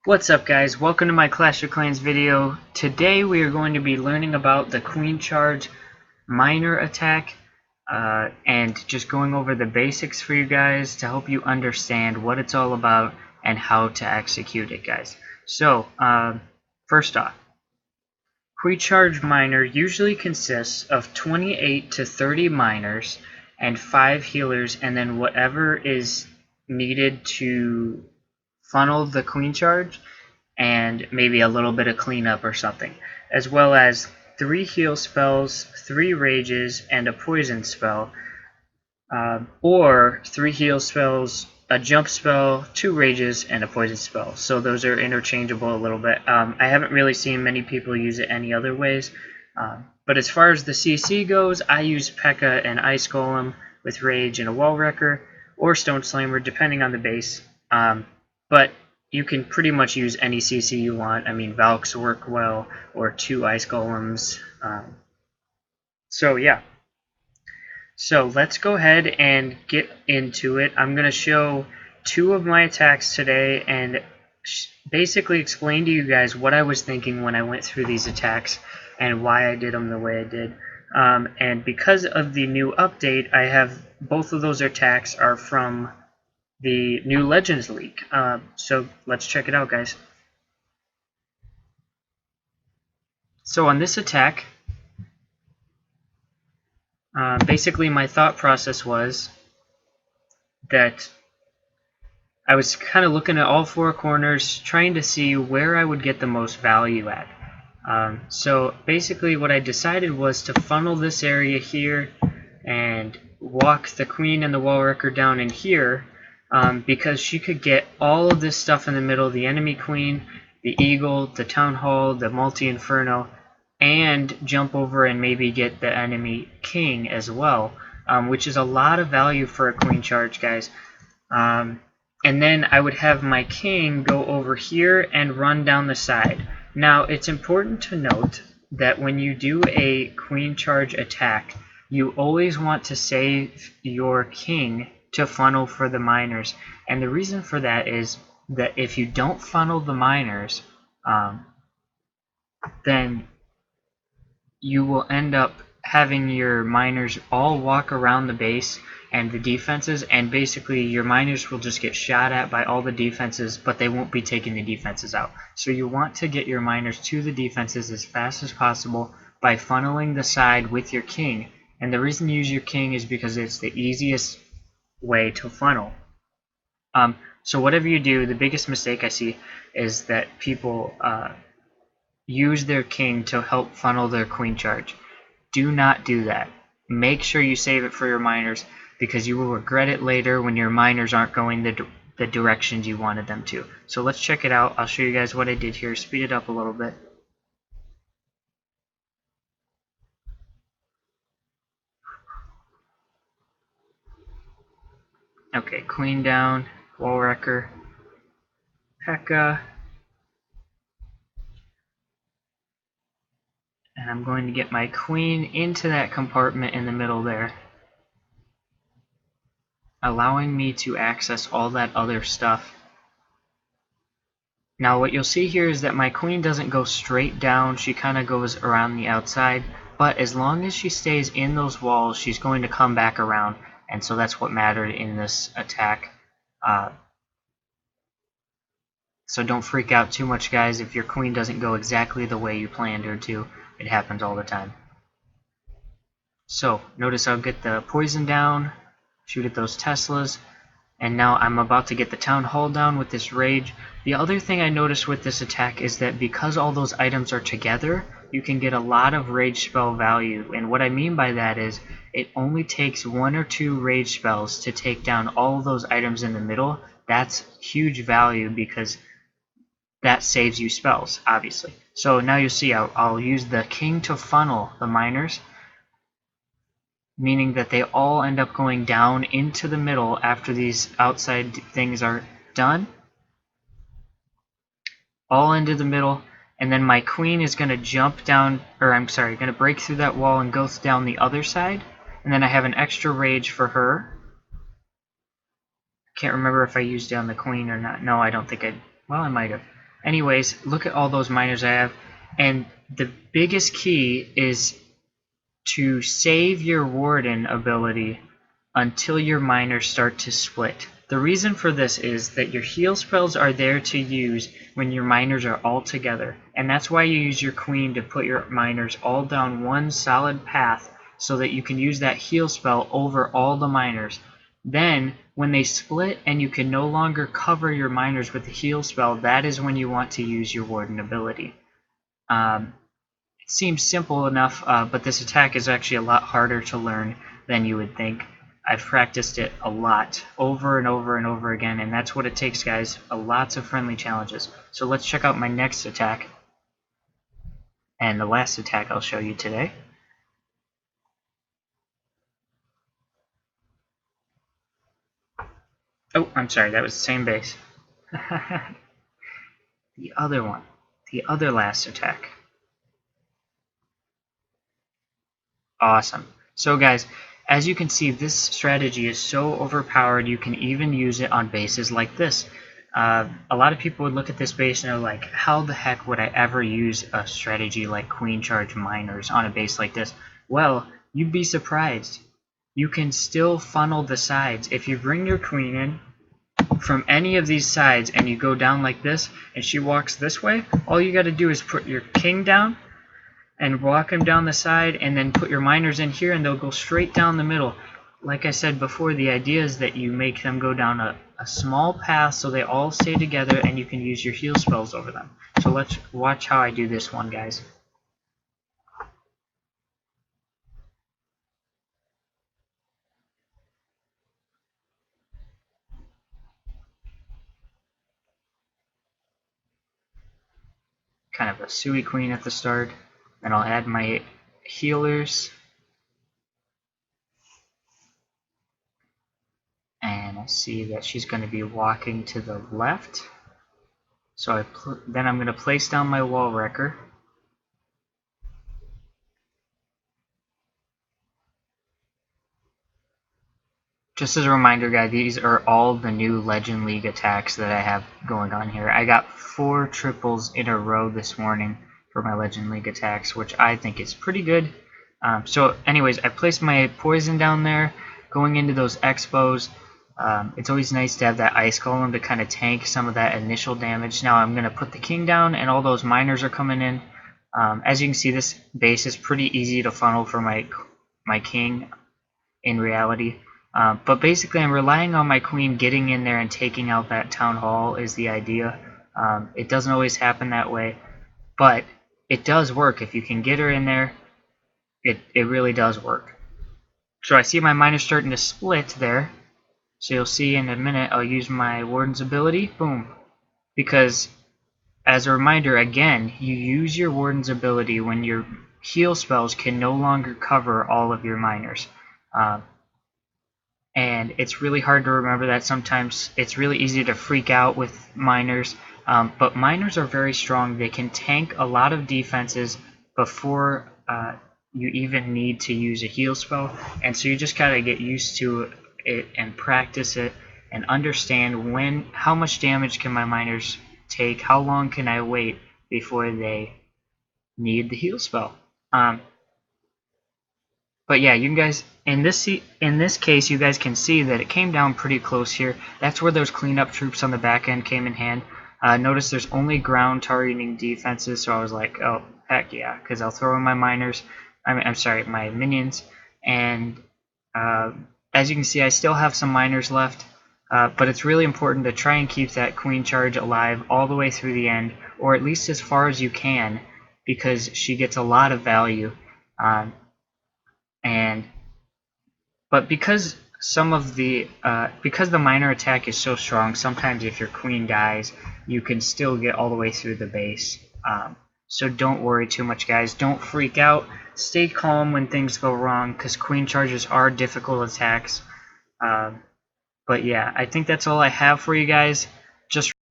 What's up guys, welcome to my Clash of Clans video. Today we are going to be learning about the Queen Charge Miner attack and just going over the basics for you guys to help you understand what it's all about and how to execute it, guys. So, first off, Queen Charge Miner usually consists of 28 to 30 miners and 5 healers, and then whatever is needed to funnel the Queen Charge and maybe a little bit of cleanup or something, as well as 3 heal spells, 3 rages, and a poison spell, or 3 heal spells, a jump spell, 2 rages, and a poison spell. So those are interchangeable a little bit. I haven't really seen many people use it any other ways, but as far as the CC goes, I use P.E.K.K.A. and Ice Golem with Rage and a Wall Wrecker, or Stone Slammer, depending on the base. But you can pretty much use any CC you want. I mean, Valks work well, or 2 Ice Golems. So yeah. So let's go ahead and get into it. I'm going to show 2 of my attacks today and basically explain to you guys what I was thinking when I went through these attacks and why I did them the way I did. And because of the new update, I have both of those attacks are from the new Legends leak. So let's check it out, guys. So on this attack, basically my thought process was that I was kind of looking at all 4 corners, trying to see where I would get the most value at. So basically what I decided was to funnel this area here and walk the Queen and the Wall Wrecker down in here, because she could get all of this stuff in the middle, the enemy Queen, the Eagle, the Town Hall, the Multi-Inferno, and jump over and maybe get the enemy King as well, which is a lot of value for a Queen Charge, guys. And then I would have my King go over here and run down the side. Now, it's important to note that when you do a Queen Charge attack, you always want to save your King to funnel for the miners. And the reason for that is that if you don't funnel the miners, then you will end up having your miners all walk around the base and the defenses, and basically your miners will just get shot at by all the defenses, but they won't be taking the defenses out. So you want to get your miners to the defenses as fast as possible by funneling the side with your King. And the reason you use your King is because it's the easiest way to funnel. So whatever you do, the biggest mistake I see is that people use their King to help funnel their Queen Charge. Do not do that. Make sure you save it for your miners, because you will regret it later when your miners aren't going the directions you wanted them to. So let's check it out. I'll show you guys what I did here. Speed it up a little bit. Okay, Queen down, Wall Wrecker, P.E.K.K.A. And I'm going to get my Queen into that compartment in the middle there, allowing me to access all that other stuff. Now what you'll see here is that my Queen doesn't go straight down, she kind of goes around the outside, but as long as she stays in those walls, she's going to come back around, and so that's what mattered in this attack. So don't freak out too much, guys, if your Queen doesn't go exactly the way you planned her to. It happens all the time. So notice I'll get the poison down, shoot at those Teslas, and now I'm about to get the Town Hall down with this Rage. The other thing I noticed with this attack is that because all those items are together, you can get a lot of Rage spell value. And what I mean by that is it only takes 1 or 2 Rage spells to take down all of those items in the middle. That's huge value because that saves you spells, obviously. So now you'll see I'll use the King to funnel the miners, meaning that they all end up going down into the middle after these outside things are done. All into the middle, and then my Queen is going to jump down, or I'm sorry, going to break through that wall and go down the other side, and then I have an extra Rage for her. Can't remember if I used down the Queen or not. No, I don't think I... well, I might have. Anyways, look at all those miners I have, and the biggest key is to save your Warden ability until your miners start to split. The reason for this is that your heal spells are there to use when your miners are all together, and that's why you use your queen to put your miners all down one solid path so that you can use that heal spell over all the miners. Then, when they split and you can no longer cover your miners with the heal spell, that is when you want to use your Warden ability. It seems simple enough, but this attack is actually a lot harder to learn than you would think. I've practiced it a lot, over and over and over again, and that's what it takes, guys. Lots of friendly challenges. So let's check out my next attack, and the last attack I'll show you today. Oh, I'm sorry, that was the same base. The other one, the other last attack. Awesome. So guys, as you can see, this strategy is so overpowered you can even use it on bases like this. A lot of people would look at this base and they're like, how the heck would I ever use a strategy like Queen Charge Miners on a base like this? Well, you'd be surprised. You can still funnel the sides. If you bring your queen in from any of these sides and you go down like this and she walks this way, all you got to do is put your king down and walk them down the side, and then put your miners in here and they'll go straight down the middle. Like I said before, the idea is that you make them go down a small path so they all stay together and you can use your heal spells over them. So let's watch how I do this one, guys. Kind of a Sui Queen at the start. Then I'll add my healers. And I see that she's going to be walking to the left. So then I'm going to place down my wall wrecker. Just as a reminder, guys, these are all the new Legend League attacks that I have going on here. I got 4 triples in a row this morning for my Legend League attacks, which I think is pretty good. So anyways, I placed my poison down there, going into those expos. It's always nice to have that ice golem to kind of tank some of that initial damage. Now I'm going to put the king down, and all those miners are coming in. As you can see, this base is pretty easy to funnel for my king in reality. But basically, I'm relying on my queen getting in there and taking out that town hall is the idea. It doesn't always happen that way, but it does work. If you can get her in there, it really does work. So I see my miners starting to split there. So you'll see in a minute I'll use my Warden's ability. Boom. Because, as a reminder, again, you use your Warden's ability when your heal spells can no longer cover all of your miners. And it's really hard to remember that sometimes. It's really easy to freak out with miners, but miners are very strong. They can tank a lot of defenses before you even need to use a heal spell, and so you just gotta get used to it and practice it and understand how much damage can my miners take, how long can I wait before they need the heal spell. But yeah, you guys, in this case, you guys can see that it came down pretty close here. That's where those cleanup troops on the back end came in hand. Notice there's only ground targeting defenses, so I was like, oh, heck yeah, because I'll throw in my miners. I'm sorry, my minions. And as you can see, I still have some miners left, but it's really important to try and keep that queen charge alive all the way through the end, or at least as far as you can, because she gets a lot of value. But because because the miner attack is so strong, sometimes if your queen dies, you can still get all the way through the base. So don't worry too much, guys. Don't freak out. Stay calm when things go wrong, because queen charges are difficult attacks. But yeah, I think that's all I have for you guys.